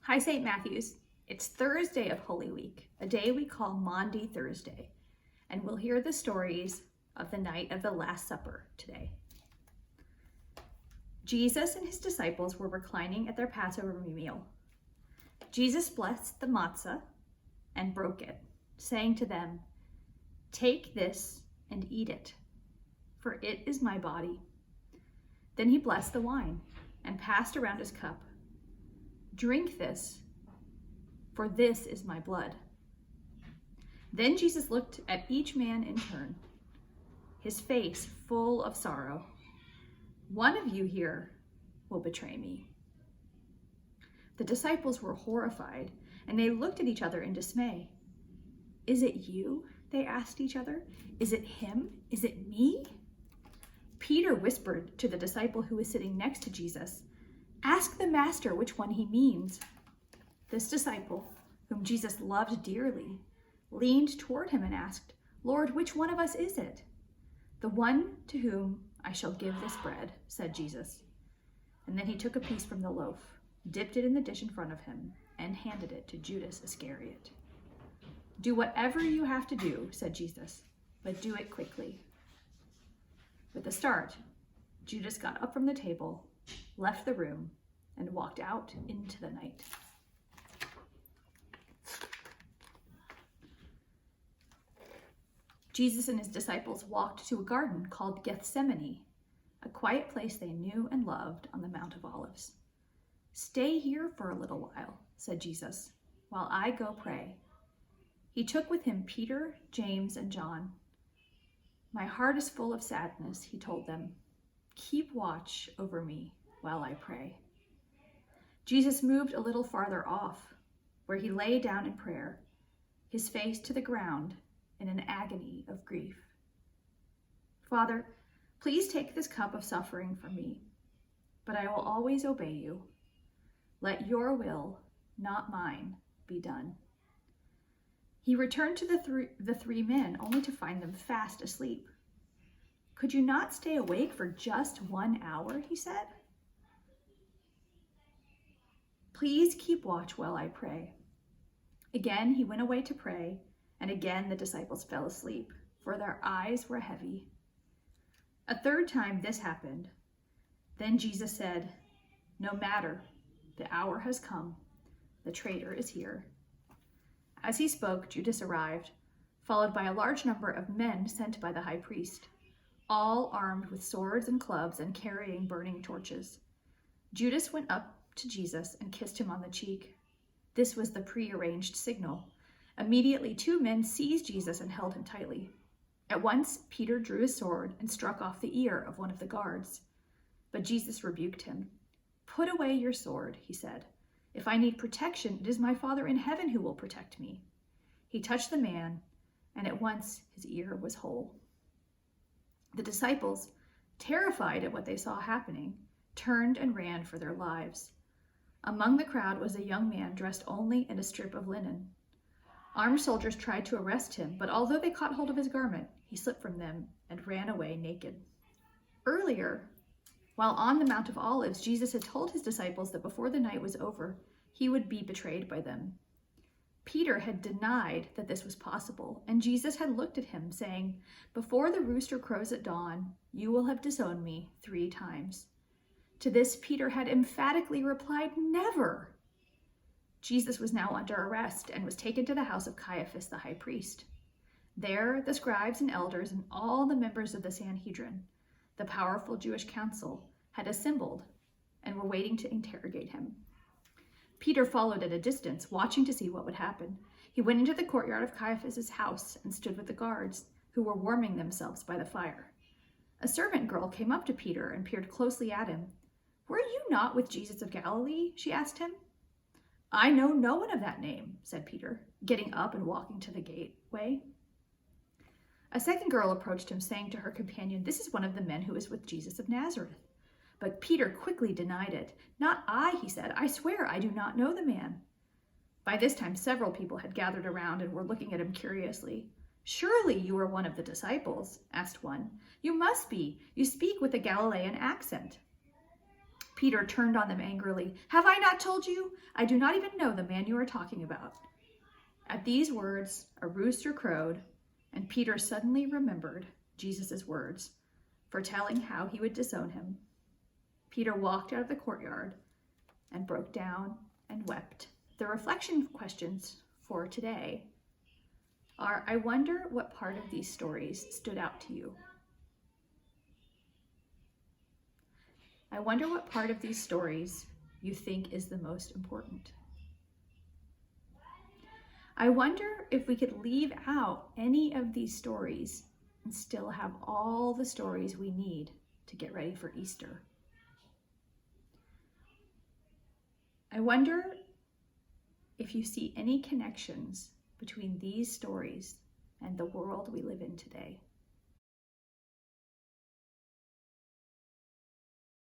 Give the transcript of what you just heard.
Hi, St. Matthews. It's Thursday of Holy Week, a day we call Maundy Thursday, and we'll hear the stories of the night of the Last Supper today. Jesus and his disciples were reclining at their Passover meal. Jesus blessed the matzah and broke it, saying to them, "Take this and eat it, for it is my body." Then he blessed the wine and passed around his cup. "Drink this, for this is my blood." Then Jesus looked at each man in turn, his face full of sorrow. "One of you here will betray me." The disciples were horrified, and they looked at each other in dismay. "Is it you?" they asked each other. "Is it him? Is it me?" Peter whispered to the disciple who was sitting next to Jesus, "Ask the master which one he means." This disciple, whom Jesus loved dearly, leaned toward him and asked, "Lord, which one of us is it?" "The one to whom I shall give this bread," said Jesus. And then he took a piece from the loaf, dipped it in the dish in front of him, and handed it to Judas Iscariot. "Do whatever you have to do," said Jesus, "but do it quickly." With a start, Judas got up from the table, left the room, and walked out into the night. Jesus and his disciples walked to a garden called Gethsemane, a quiet place they knew and loved on the Mount of Olives. "Stay here for a little while," said Jesus, "while I go pray." He took with him Peter, James, and John. "My heart is full of sadness," he told them. "Keep watch over me while I pray." Jesus moved a little farther off, where he lay down in prayer, his face to the ground in an agony of grief. "Father, please take this cup of suffering from me, but I will always obey you. Let your will, not mine, be done." He returned to the three men, only to find them fast asleep. "Could you not stay awake for just 1 hour?" he said. "Please keep watch while I pray." Again he went away to pray, and again the disciples fell asleep, for their eyes were heavy. A third time this happened. Then Jesus said, "No matter, the hour has come. The traitor is here." As he spoke, Judas arrived, followed by a large number of men sent by the high priest, all armed with swords and clubs and carrying burning torches. Judas went up to Jesus and kissed him on the cheek. This was the prearranged signal. Immediately, 2 men seized Jesus and held him tightly. At once, Peter drew his sword and struck off the ear of one of the guards. But Jesus rebuked him. "Put away your sword," he said. "If I need protection, it is my Father in heaven who will protect me." He touched the man, and at once his ear was whole. The disciples, terrified at what they saw happening, turned and ran for their lives. Among the crowd was a young man dressed only in a strip of linen. Armed soldiers tried to arrest him, but although they caught hold of his garment, he slipped from them and ran away naked. Earlier, while on the Mount of Olives, Jesus had told his disciples that before the night was over, he would be betrayed by them. Peter had denied that this was possible, and Jesus had looked at him, saying, "Before the rooster crows at dawn, you will have disowned me 3 times. To this, Peter had emphatically replied, "Never." Jesus was now under arrest and was taken to the house of Caiaphas, the high priest. There, the scribes and elders and all the members of the Sanhedrin, the powerful Jewish council, had assembled and were waiting to interrogate him. Peter followed at a distance, watching to see what would happen. He went into the courtyard of Caiaphas' house and stood with the guards, who were warming themselves by the fire. A servant girl came up to Peter and peered closely at him. "Were you not with Jesus of Galilee?" she asked him. "I know no one of that name," said Peter, getting up and walking to the gateway. A second girl approached him, saying to her companion, "This is one of the men who is with Jesus of Nazareth." But Peter quickly denied it. "Not I," he said. "I swear I do not know the man." By this time, several people had gathered around and were looking at him curiously. "Surely you are one of the disciples," asked one. "You must be. You speak with a Galilean accent." Peter turned on them angrily. "Have I not told you? I do not even know the man you are talking about." At these words, a rooster crowed, and Peter suddenly remembered Jesus' words, foretelling how he would disown him. Peter walked out of the courtyard and broke down and wept. The reflection questions for today are, I wonder what part of these stories stood out to you. I wonder what part of these stories you think is the most important. I wonder if we could leave out any of these stories and still have all the stories we need to get ready for Easter. I wonder if you see any connections between these stories and the world we live in today.